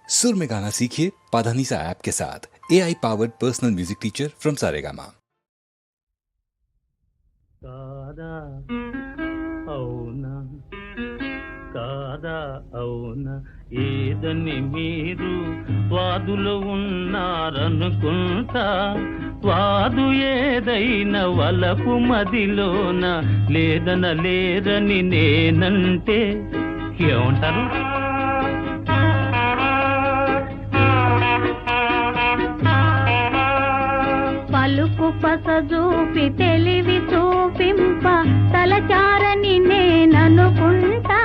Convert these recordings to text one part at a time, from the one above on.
सुर में गाना सीखिए पाधानीसा ऐप के साथ। AI powered personal music teacher from Saregama. కాదా అవునా కాదా అవునా ఏదని మీరు వాదులు ఉన్నారనుకుంటా, వాదు ఏదైనా వలపు మదిలోన లేదన లేరని నేనంటే ఏమంటారు? పలుకు పస చూపి తెలివి చూపింప తలచారని నేననుకుంటా,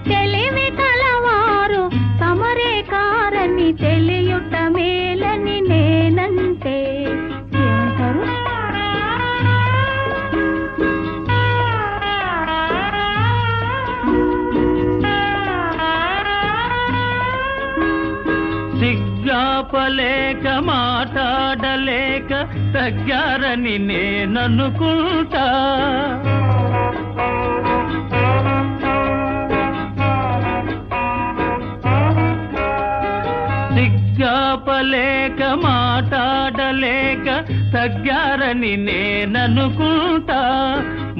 తెలివి కలవారు తమరే కారని తెలియుట మేలని నేనంటే ఏమంటారు? సిగ్గాపలేక మాట్లాడలేక తగ్గారని నేననుకుంటా, సిగ్గాపలేక మాట్లాడలేక తగ్గారని నేననుకుంటా,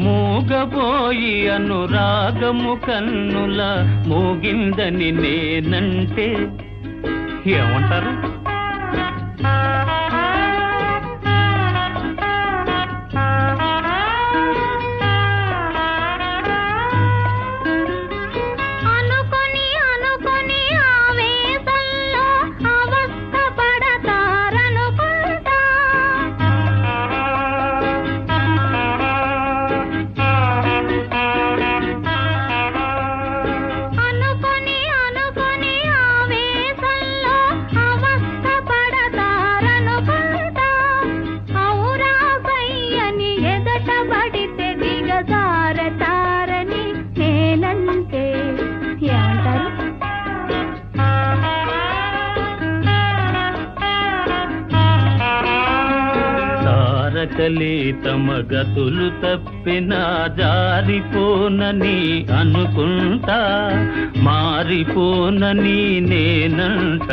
మూగపోయి అనురాగము కన్నుల మూగిందని నేనంటే ఏమంటారు? అనుకొని అనుకొని ఆవేశంలో అవస్థ పడతారనుకుంటా, అనుకొని అనుకొని ఆవేశంలో అవస్థ పడతారనుకుంటా, ఔరా సయ్యని ఎదట పడితే దిగజారతారని నేనంటే ఏమంటారు? తారకలే తమ గతులు తప్పినా జారిపోనని అనుకుంటా, మారిపోనని నేనంట.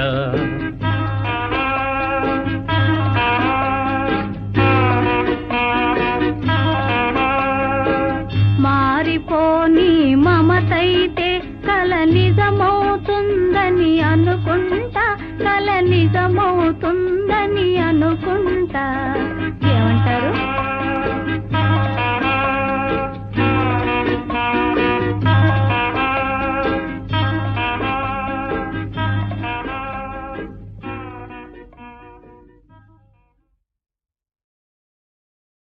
మారిపోని మమతైతే కల నిజమవుతుందని అనుకుంటా, కల నిజమవుతుందని అనుకుంటా ఏమంటారు?